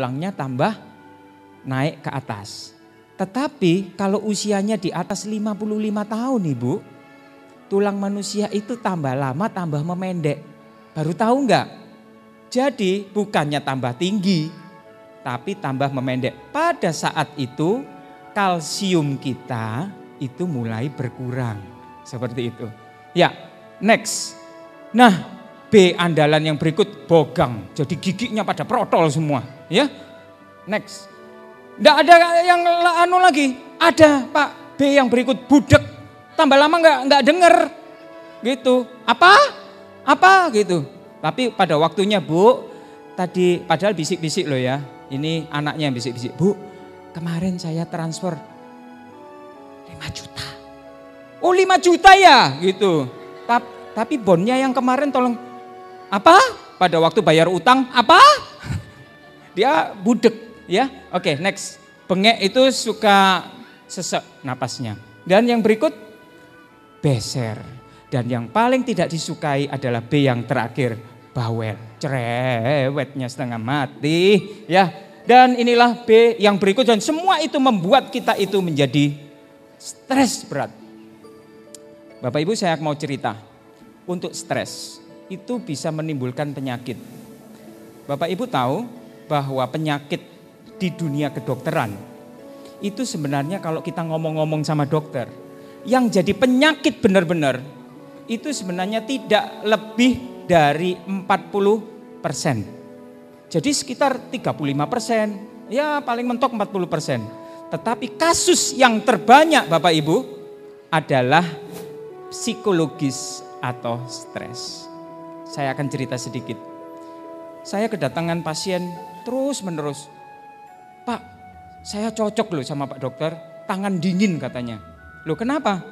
tulangnya tambah naik ke atas. Tetapi kalau usianya di atas 55 tahun Ibu, tulang manusia itu tambah lama tambah memendek. Baru tahu enggak? Jadi bukannya tambah tinggi, tapi tambah memendek. Pada saat itu kalsium kita itu mulai berkurang. Seperti itu. Ya, next. Nah, B andalan yang berikut bogang. Jadi giginya pada protol semua. Ya, next. Nggak ada yang anu lagi. Ada Pak B yang berikut budek. Tambah lama nggak denger. Gitu. Apa gitu. Tapi pada waktunya Bu, tadi padahal bisik-bisik loh ya. Ini anaknya yang bisik-bisik. Bu, kemarin saya transfer 5 juta. Oh 5 juta ya gitu. Tapi bonnya yang kemarin tolong apa? Pada waktu bayar utang apa? Dia budek ya. Oke, next. Bengek itu suka sesek napasnya. Dan yang berikut beser. Dan yang paling tidak disukai adalah B yang terakhir, bawel. Cerewetnya setengah mati ya. Dan inilah B yang berikut dan semua itu membuat kita itu menjadi stres berat. Bapak Ibu saya mau cerita. Untuk stres itu bisa menimbulkan penyakit. Bapak Ibu tahu bahwa penyakit di dunia kedokteran itu sebenarnya kalau kita ngomong-ngomong sama dokter, yang jadi penyakit benar-benar itu sebenarnya tidak lebih dari 40%. Jadi sekitar 35%, ya paling mentok 40%. Tetapi kasus yang terbanyak Bapak Ibu adalah psikologis atau stres. Saya akan cerita sedikit. Saya kedatangan pasien terus menerus. Pak, saya cocok loh sama Pak Dokter, tangan dingin katanya. Loh kenapa?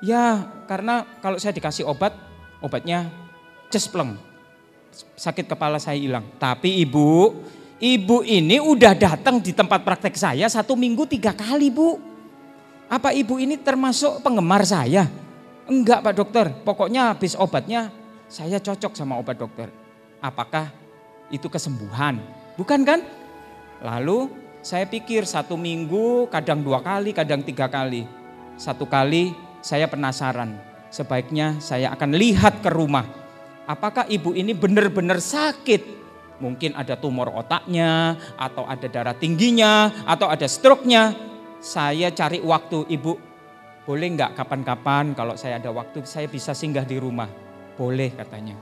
Ya karena kalau saya dikasih obatnya cespleng. Sakit kepala saya hilang. Tapi ibu ini udah datang di tempat praktek saya 1 minggu 3 kali Bu. Apa ibu ini termasuk penggemar saya? Enggak Pak Dokter, pokoknya habis obatnya saya cocok sama obat dokter. Apakah itu kesembuhan? Bukan kan? Lalu saya pikir 1 minggu kadang 2 kali, kadang 3 kali. 1 kali saya penasaran, sebaiknya saya akan lihat ke rumah. Apakah ibu ini benar-benar sakit? Mungkin ada tumor otaknya, atau ada darah tingginya, atau ada stroke-nya. Saya cari waktu, ibu boleh enggak kapan-kapan kalau saya ada waktu saya bisa singgah di rumah? Boleh katanya.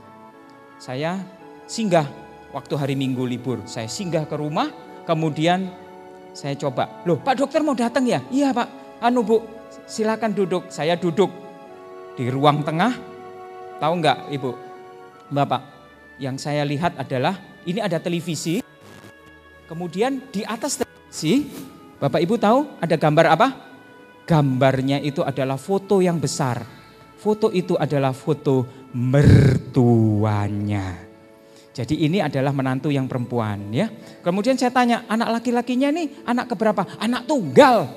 Saya singgah waktu hari Minggu libur. Saya singgah ke rumah, kemudian saya coba. Loh Pak Dokter mau datang ya? Iya Pak. Bu, silakan duduk. Saya duduk di ruang tengah. Tahu enggak Ibu, Bapak? Yang saya lihat adalah ini ada televisi. Kemudian di atas televisi, Bapak Ibu tahu ada gambar apa? Gambarnya itu adalah foto yang besar. Foto itu adalah foto mertuanya. Jadi ini adalah menantu yang perempuan ya. Kemudian saya tanya, anak laki-lakinya nih anak keberapa? Anak tunggal.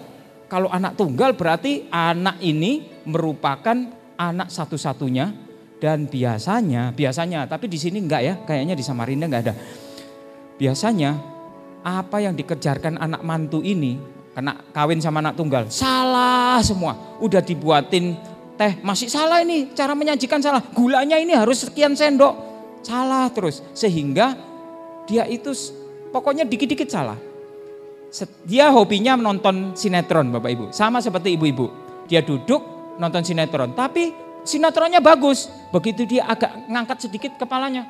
Kalau anak tunggal berarti anak ini merupakan anak satu-satunya. Dan biasanya, tapi di sini enggak ya, kayaknya di Samarinda enggak ada. Biasanya apa yang dikejarkan anak mantu ini, kena kawin sama anak tunggal, salah semua. Udah dibuatin teh, masih salah ini, cara menyajikan salah. Gulanya ini harus sekian sendok, salah terus. Sehingga dia itu pokoknya dikit-dikit salah. Dia hobinya menonton sinetron Bapak Ibu, sama seperti ibu-ibu. Dia duduk nonton sinetron, tapi sinetronnya bagus. Begitu dia agak ngangkat sedikit kepalanya,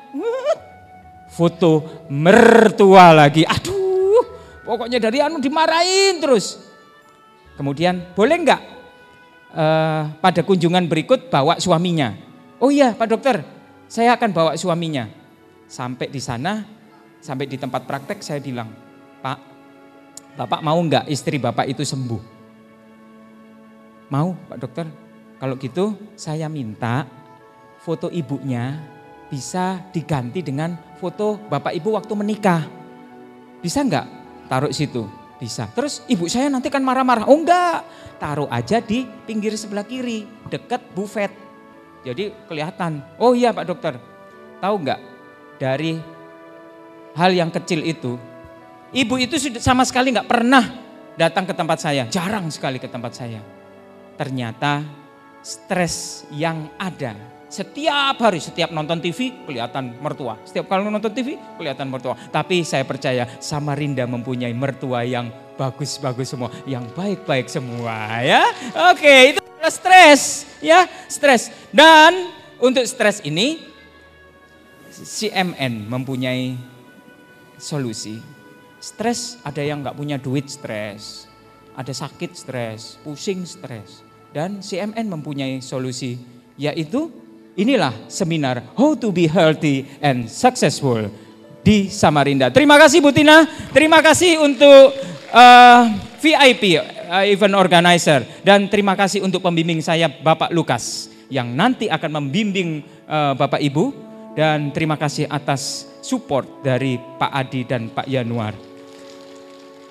foto mertua lagi. Aduh, pokoknya dari dimarahin terus. Kemudian boleh enggak pada kunjungan berikut bawa suaminya? Oh iya Pak Dokter, saya akan bawa suaminya. Sampai di sana, sampai di tempat praktek saya bilang, Pak, Bapak mau enggak istri Bapak itu sembuh? Mau Pak Dokter. Kalau gitu saya minta foto ibunya bisa diganti dengan foto Bapak Ibu waktu menikah. Bisa enggak taruh situ? Bisa. Terus ibu saya nanti kan marah-marah. Oh enggak, taruh aja di pinggir sebelah kiri, dekat bufet. Jadi kelihatan. Oh iya Pak Dokter, tahu enggak dari hal yang kecil itu Ibu itu sudah sama sekali nggak pernah datang ke tempat saya, jarang sekali ke tempat saya. Ternyata stres yang ada setiap hari, setiap nonton TV kelihatan mertua. Setiap kali nonton TV kelihatan mertua. Tapi saya percaya Samarinda mempunyai mertua yang bagus-bagus semua, yang baik-baik semua ya. Oke, itu adalah stres ya, stres. Dan untuk stres ini CMN mempunyai solusi. Stres ada yang nggak punya duit stres, ada sakit stres, pusing stres. Dan CMN mempunyai solusi, yaitu inilah seminar How to be Healthy and Successful di Samarinda. Terima kasih Bu Tina, terima kasih untuk VIP event organizer, dan terima kasih untuk pembimbing saya Bapak Lukas yang nanti akan membimbing Bapak Ibu, dan terima kasih atas support dari Pak Adi dan Pak Yanuar.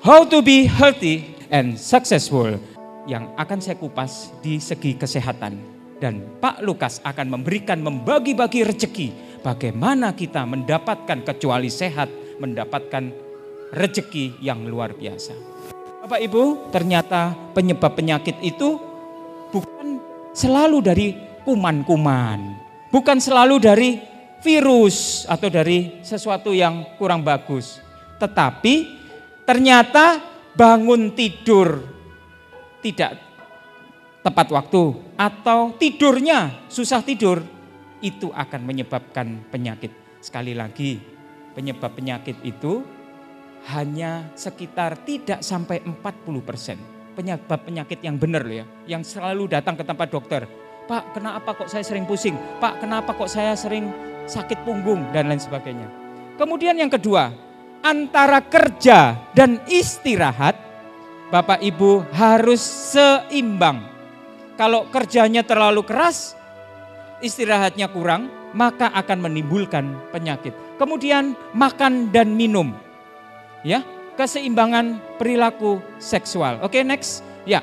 How to be healthy and successful yang akan saya kupas di segi kesehatan, dan Pak Lukas akan membagi-bagi rezeki, bagaimana kita mendapatkan kecuali sehat, mendapatkan rezeki yang luar biasa. Bapak Ibu, ternyata penyebab penyakit itu bukan selalu dari kuman-kuman, bukan selalu dari virus atau dari sesuatu yang kurang bagus, tetapi ternyata bangun tidur tidak tepat waktu atau tidurnya susah tidur, itu akan menyebabkan penyakit. Sekali lagi, penyebab penyakit itu hanya sekitar tidak sampai 40%. Penyebab penyakit yang benar loh ya, yang selalu datang ke tempat dokter. Pak, kenapa kok saya sering pusing? Pak, kenapa kok saya sering sakit punggung dan lain sebagainya. Kemudian yang kedua, antara kerja dan istirahat, Bapak Ibu harus seimbang. Kalau kerjanya terlalu keras, istirahatnya kurang, maka akan menimbulkan penyakit. Kemudian makan dan minum. Ya, keseimbangan perilaku seksual. Oke, next. Ya.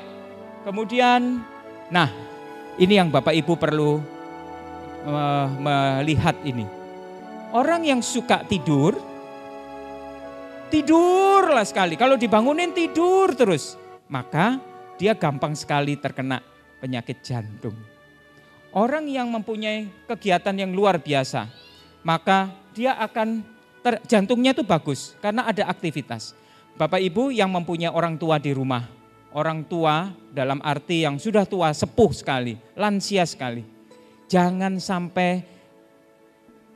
Kemudian nah, ini yang Bapak Ibu perlu melihat ini. Orang yang suka tidurlah sekali. Kalau dibangunin tidur terus, maka dia gampang sekali terkena penyakit jantung. Orang yang mempunyai kegiatan yang luar biasa, maka dia akan jantungnya itu bagus karena ada aktivitas. Bapak Ibu yang mempunyai orang tua di rumah, orang tua dalam arti yang sudah tua, sepuh sekali, lansia sekali. Jangan sampai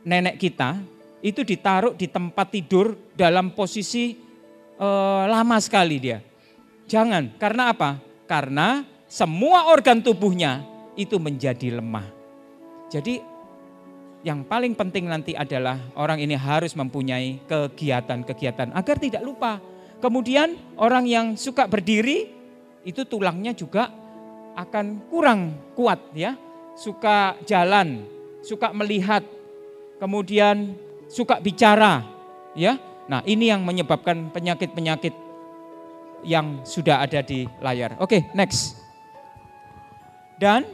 nenek kita itu ditaruh di tempat tidur dalam posisi lama sekali dia. Jangan, karena apa? Karena semua organ tubuhnya itu menjadi lemah. Jadi yang paling penting nanti adalah orang ini harus mempunyai kegiatan-kegiatan agar tidak lupa. Kemudian orang yang suka berdiri itu tulangnya juga akan kurang kuat ya. Suka jalan, suka melihat, kemudian suka bicara, ya. Nah, ini yang menyebabkan penyakit-penyakit yang sudah ada di layar. Oke, next. Dan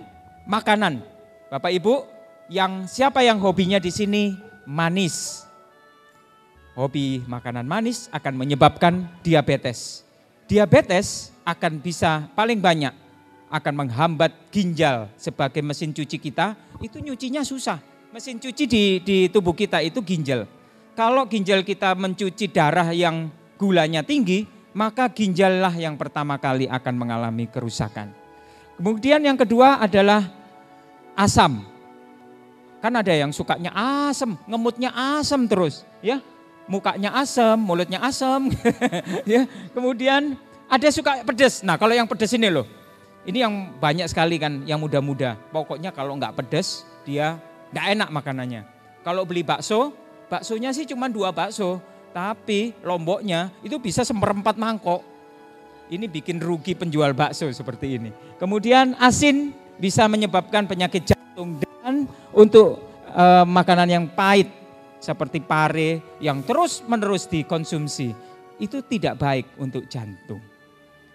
makanan. Bapak Ibu, siapa yang hobinya di sini manis? Hobi makanan manis akan menyebabkan diabetes. Diabetes akan bisa paling banyak akan menghambat ginjal sebagai mesin cuci kita, itu nyucinya susah. Mesin cuci di tubuh kita itu ginjal. Kalau ginjal kita mencuci darah yang gulanya tinggi, maka ginjallah yang pertama kali akan mengalami kerusakan. Kemudian yang kedua adalah asam. Kan ada yang sukanya asam, ngemutnya asam terus, ya. Mukanya asam, mulutnya asam, ya. Kemudian ada suka pedas. Nah, kalau yang pedas ini loh, ini yang banyak sekali kan, yang muda-muda. Pokoknya kalau nggak pedas, dia nggak enak makanannya. Kalau beli bakso, baksonya sih cuma 2 bakso, tapi lomboknya itu bisa 1/4 mangkok. Ini bikin rugi penjual bakso seperti ini. Kemudian asin bisa menyebabkan penyakit jantung, dan untuk makanan yang pahit seperti pare yang terus-menerus dikonsumsi itu tidak baik untuk jantung.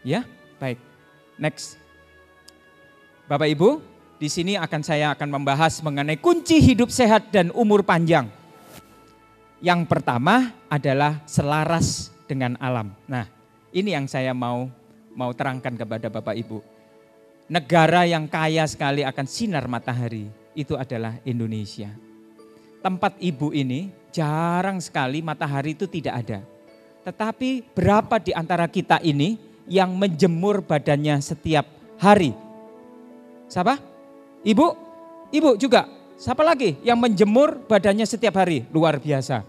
Ya, baik. Next. Bapak Ibu, di sini saya akan membahas mengenai kunci hidup sehat dan umur panjang. Yang pertama adalah selaras dengan alam. Nah, ini yang saya mau terangkan kepada Bapak Ibu. Negara yang kaya sekali akan sinar matahari itu adalah Indonesia. Tempat Ibu ini jarang sekali matahari itu tidak ada. Tetapi berapa di antara kita ini yang menjemur badannya setiap hari? Siapa? Ibu? Ibu juga. Siapa lagi yang menjemur badannya setiap hari? Luar biasa.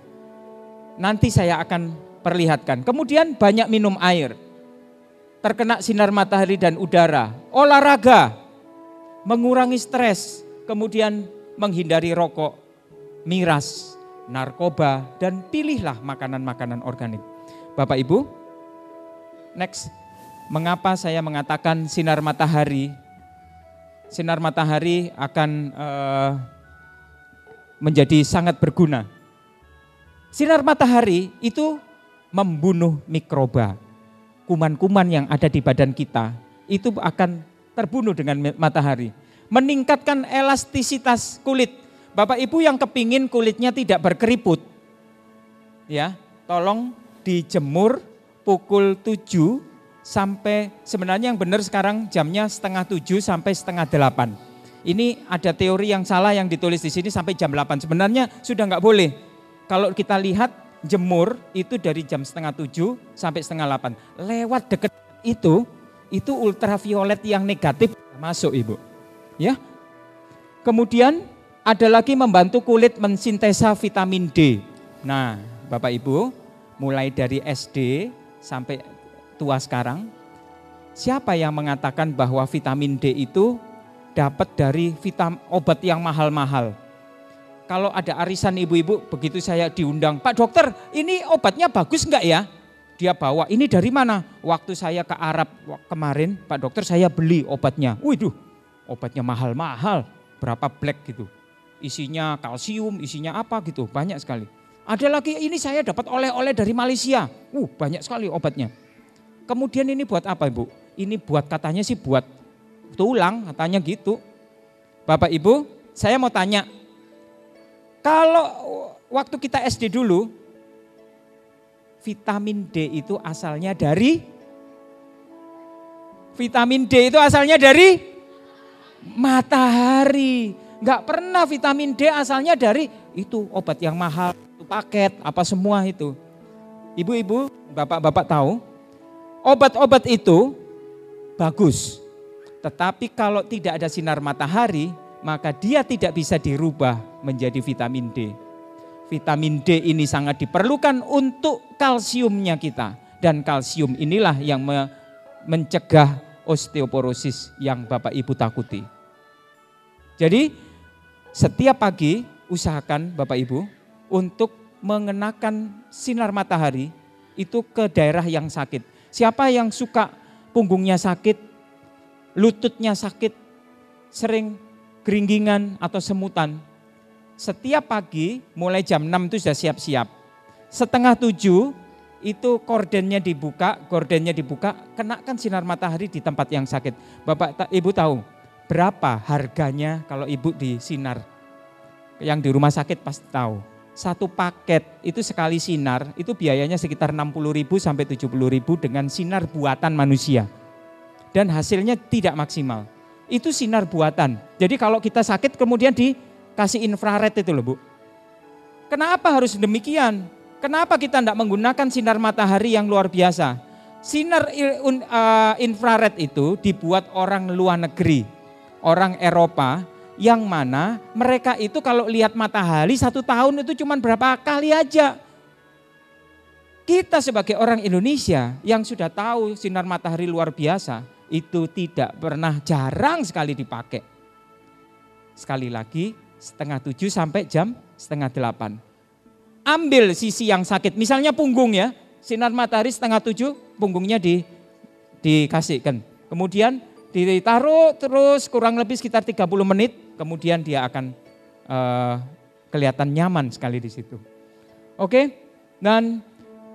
Nanti saya akan perlihatkan. Kemudian banyak minum air. Terkena sinar matahari dan udara. Olahraga. Mengurangi stres. Kemudian menghindari rokok, miras, narkoba, dan pilihlah makanan-makanan organik. Bapak Ibu, next. Mengapa saya mengatakan sinar matahari? Sinar matahari akan menjadi sangat berguna. Sinar matahari itu membunuh mikroba. Kuman-kuman yang ada di badan kita itu akan terbunuh dengan matahari. Meningkatkan elastisitas kulit. Bapak Ibu yang kepingin kulitnya tidak berkeriput, ya, tolong dijemur pukul 7 sampai, sebenarnya yang benar sekarang jamnya 6:30 sampai 7:30. Ini ada teori yang salah yang ditulis di sini sampai jam 8. Sebenarnya sudah nggak boleh. Kalau kita lihat jemur itu dari jam 6:30 sampai 7:30. Lewat deket itu ultraviolet yang negatif masuk, Ibu. Ya. Kemudian ada lagi membantu kulit mensintesa vitamin D. Nah, Bapak Ibu, mulai dari SD sampai tua sekarang, siapa yang mengatakan bahwa vitamin D itu dapat dari obat yang mahal-mahal? Kalau ada arisan ibu-ibu, begitu saya diundang, Pak Dokter, ini obatnya bagus enggak ya? Dia bawa, ini dari mana? Waktu saya ke Arab kemarin, Pak Dokter, saya beli obatnya. Waduh, obatnya mahal-mahal, berapa black gitu. Isinya kalsium, isinya apa gitu, banyak sekali. Ada lagi, ini saya dapat oleh-oleh dari Malaysia. Banyak sekali obatnya. Kemudian ini buat apa, Ibu? Ini buat, katanya sih buat tulang, katanya gitu. Bapak Ibu, saya mau tanya, kalau waktu kita SD dulu, vitamin D itu asalnya dari matahari. Enggak pernah vitamin D asalnya dari itu obat yang mahal, itu paket, apa semua itu. Ibu-ibu, bapak-bapak tahu, obat-obat itu bagus, tetapi kalau tidak ada sinar matahari, maka dia tidak bisa dirubah menjadi vitamin D. Vitamin D ini sangat diperlukan untuk kalsiumnya kita. Dan kalsium inilah yang mencegah osteoporosis yang Bapak Ibu takuti. Jadi setiap pagi usahakan Bapak Ibu untuk mengenakan sinar matahari itu ke daerah yang sakit. Siapa yang suka punggungnya sakit, lututnya sakit, sering geringgingan atau semutan, setiap pagi mulai jam 6 itu sudah siap-siap. 6:30 itu gordennya dibuka, kenakan sinar matahari di tempat yang sakit. Bapak Ibu tahu berapa harganya kalau Ibu di sinar? Yang di rumah sakit pasti tahu. Satu paket itu sekali sinar itu biayanya sekitar 60.000 sampai 70.000 dengan sinar buatan manusia. Dan hasilnya tidak maksimal. Itu sinar buatan. Jadi kalau kita sakit kemudian dikasih infrared itu loh, Bu. Kenapa harus demikian? Kenapa kita tidak menggunakan sinar matahari yang luar biasa? Sinar infrared itu dibuat orang luar negeri, orang Eropa, yang mana mereka itu kalau lihat matahari 1 tahun itu cuma berapa kali aja. Kita sebagai orang Indonesia yang sudah tahu sinar matahari luar biasa, itu tidak pernah, jarang sekali dipakai. Sekali lagi 6:30 sampai jam 7:30. Ambil sisi yang sakit, misalnya punggung ya, sinar matahari 6:30 punggungnya dikasihkan. Kemudian ditaruh terus kurang lebih sekitar 30 menit, kemudian dia akan kelihatan nyaman sekali di situ. Oke, dan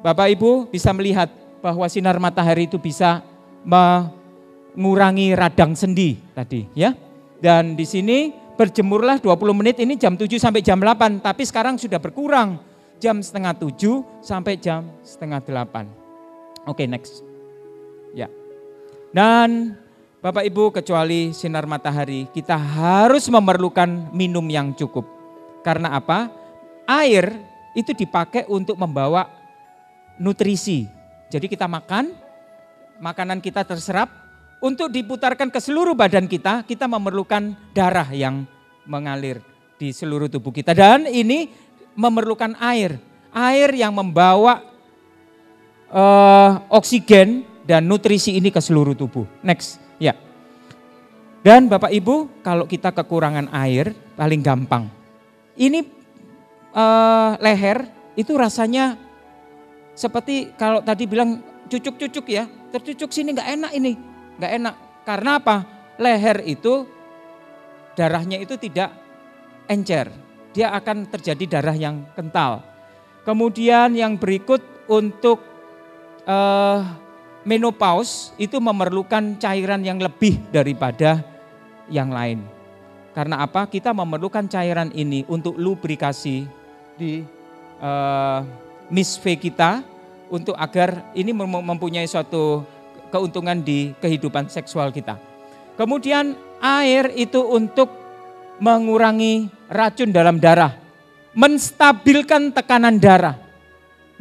Bapak Ibu bisa melihat bahwa sinar matahari itu bisa mengurangi radang sendi tadi ya. Dan di sini berjemurlah 20 menit, ini jam 7 sampai jam 8, tapi sekarang sudah berkurang. jam 6:30 sampai jam 7:30. Oke, next. Ya. Dan Bapak Ibu, kecuali sinar matahari, kita harus memerlukan minum yang cukup. Karena apa? Air itu dipakai untuk membawa nutrisi. Jadi kita makan, makanan kita terserap, untuk diputarkan ke seluruh badan kita memerlukan darah yang mengalir di seluruh tubuh kita. Dan ini memerlukan air. Air yang membawa oksigen dan nutrisi ini ke seluruh tubuh. Next. Ya. Dan Bapak Ibu, kalau kita kekurangan air paling gampang. Ini leher itu rasanya seperti kalau tadi bilang cucuk-cucuk ya. Tercucuk sini nggak enak ini. Nggak enak. Karena apa? Leher itu darahnya itu tidak encer. Dia akan terjadi darah yang kental. Kemudian yang berikut untuk menopause itu memerlukan cairan yang lebih daripada yang lain. Karena apa? Kita memerlukan cairan ini untuk lubrikasi di misve kita untuk agar ini mempunyai suatu keuntungan di kehidupan seksual kita. Kemudian air itu untuk mengurangi racun dalam darah, menstabilkan tekanan darah,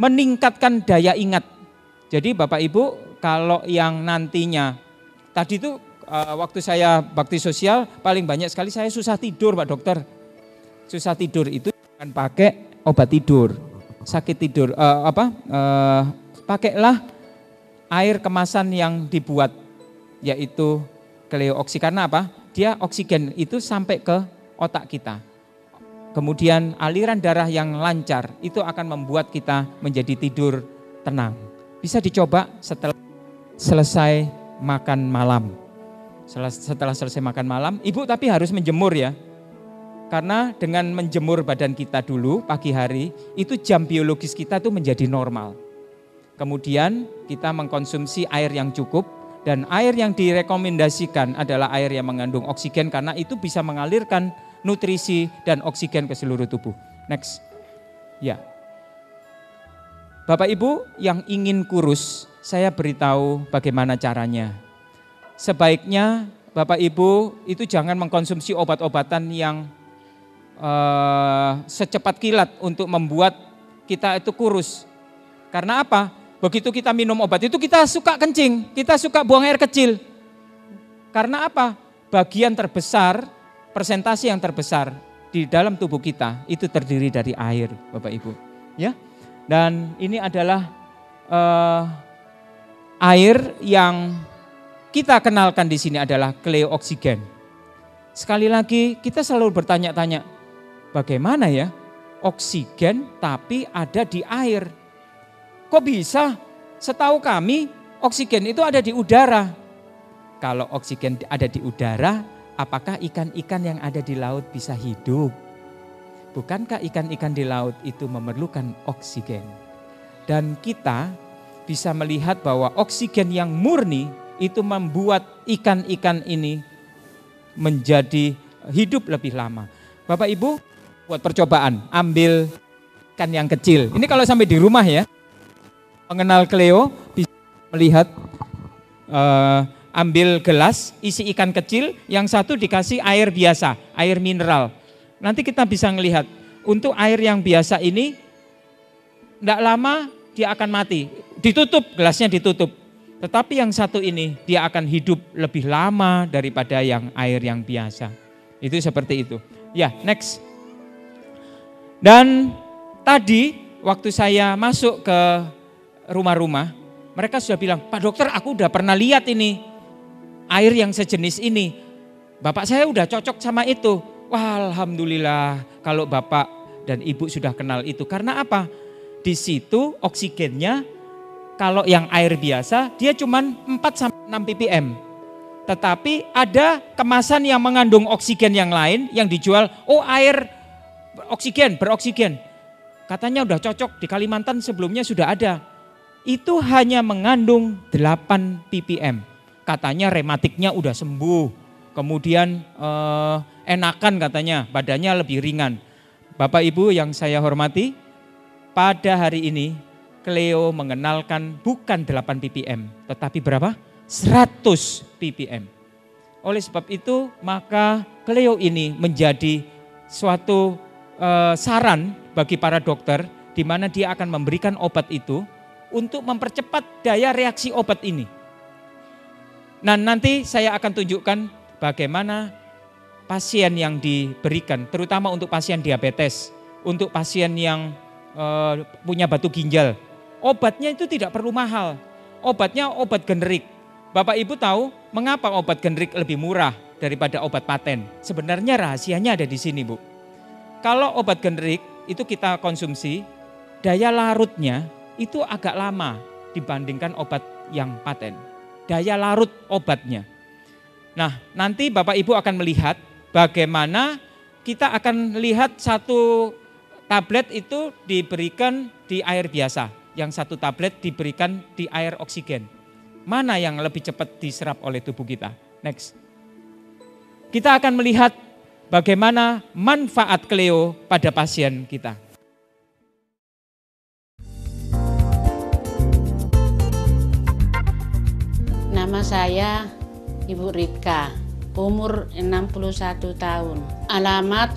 meningkatkan daya ingat. Jadi Bapak Ibu, kalau yang nantinya tadi itu waktu saya bakti sosial paling banyak sekali saya susah tidur Pak Dokter. Susah tidur itu jangan pakai obat tidur, sakit tidur pakailah air kemasan yang dibuat yaitu Kleooxy. Karena apa? Dia oksigen itu sampai ke otak kita. Kemudian aliran darah yang lancar itu akan membuat kita menjadi tidur tenang. Bisa dicoba setelah selesai makan malam. Setelah selesai makan malam, Ibu tapi harus menjemur ya. Karena dengan menjemur badan kita dulu pagi hari, itu jam biologis kita tuh menjadi normal. Kemudian kita mengkonsumsi air yang cukup dan air yang direkomendasikan adalah air yang mengandung oksigen karena itu bisa mengalirkan nutrisi dan oksigen ke seluruh tubuh. Next. Ya. Bapak Ibu yang ingin kurus, saya beritahu bagaimana caranya. Sebaiknya Bapak Ibu itu jangan mengkonsumsi obat-obatan yang secepat kilat untuk membuat kita itu kurus. Karena apa? Begitu kita minum obat itu kita suka kencing, kita suka buang air kecil. Karena apa? Bagian terbesar, persentase yang terbesar di dalam tubuh kita itu terdiri dari air, Bapak Ibu. Ya. Dan ini adalah air yang kita kenalkan di sini adalah Kleooxygen. Sekali lagi kita selalu bertanya-tanya, bagaimana ya oksigen tapi ada di air? Kok bisa? Setahu kami oksigen itu ada di udara. Kalau oksigen ada di udara, apakah ikan-ikan yang ada di laut bisa hidup? Bukankah ikan-ikan di laut itu memerlukan oksigen? Dan kita bisa melihat bahwa oksigen yang murni itu membuat ikan-ikan ini menjadi hidup lebih lama. Bapak Ibu buat percobaan, ambil ikan yang kecil. Ini kalau sampai di rumah ya, mengenal Cleo bisa melihat ambil gelas isi ikan kecil, yang satu dikasih air biasa, air mineral. Nanti kita bisa melihat untuk air yang biasa ini tidak lama dia akan mati. Ditutup, gelasnya ditutup. Tetapi yang satu ini dia akan hidup lebih lama daripada yang air yang biasa. Itu seperti itu. Ya, next. Dan tadi waktu saya masuk ke rumah-rumah, mereka sudah bilang, Pak Dokter aku udah pernah lihat ini air yang sejenis ini. Bapak saya udah cocok sama itu. Wah, alhamdulillah kalau Bapak dan Ibu sudah kenal itu. Karena apa? Di situ oksigennya kalau yang air biasa dia cuma 4-6 ppm. Tetapi ada kemasan yang mengandung oksigen yang lain yang dijual, oh air oksigen, beroksigen. Katanya udah cocok, di Kalimantan sebelumnya sudah ada. Itu hanya mengandung 8 ppm. Katanya rematiknya udah sembuh. Kemudian enakan katanya, badannya lebih ringan. Bapak Ibu yang saya hormati, pada hari ini Cleo mengenalkan bukan 8 ppm, tetapi berapa? 100 ppm. Oleh sebab itu maka Cleo ini menjadi suatu saran bagi para dokter di mana dia akan memberikan obat itu untuk mempercepat daya reaksi obat ini. Nah, nanti saya akan tunjukkan bagaimana pasien yang diberikan, terutama untuk pasien diabetes, untuk pasien yang punya batu ginjal. Obatnya itu tidak perlu mahal, obatnya obat generik. Bapak Ibu tahu mengapa obat generik lebih murah daripada obat paten? Sebenarnya rahasianya ada di sini, Bu. Kalau obat generik itu kita konsumsi, daya larutnya itu agak lama dibandingkan obat yang paten. Daya larut obatnya. Nah, nanti Bapak Ibu akan melihat bagaimana kita akan lihat satu tablet itu diberikan di air biasa. Yang satu tablet diberikan di air oksigen. Mana yang lebih cepat diserap oleh tubuh kita? Next. Kita akan melihat bagaimana manfaat Cleo pada pasien kita. Nama saya Ibu Rika, umur 61 tahun. Alamat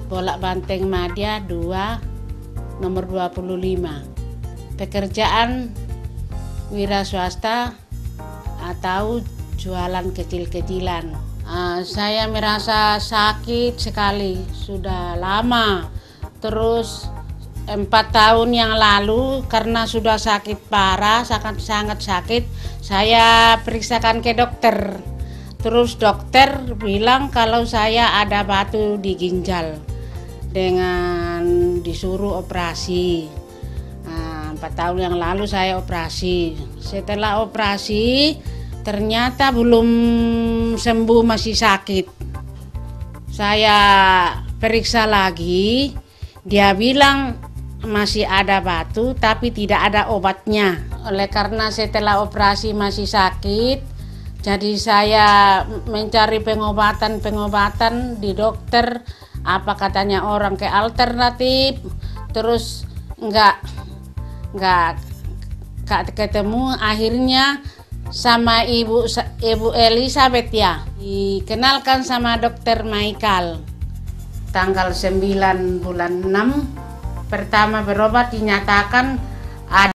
Bolak Banteng Madya 2, nomor 25. Pekerjaan wira swasta atau jualan kecil-kecilan. Saya merasa sakit sekali, sudah lama. Terus 4 tahun yang lalu karena sudah sakit parah, sangat sakit, saya periksakan ke dokter. Terus dokter bilang kalau saya ada batu di ginjal dengan disuruh operasi. 4 tahun yang lalu saya operasi. Setelah operasi ternyata belum sembuh, masih sakit. Saya periksa lagi, dia bilang masih ada batu tapi tidak ada obatnya. Oleh karena setelah operasi masih sakit, jadi saya mencari pengobatan di dokter. Apa katanya orang ke alternatif, terus enggak ketemu. Akhirnya sama ibu Elizabeth ya, dikenalkan sama dokter Michael. Tanggal 9 bulan 6 pertama berobat dinyatakan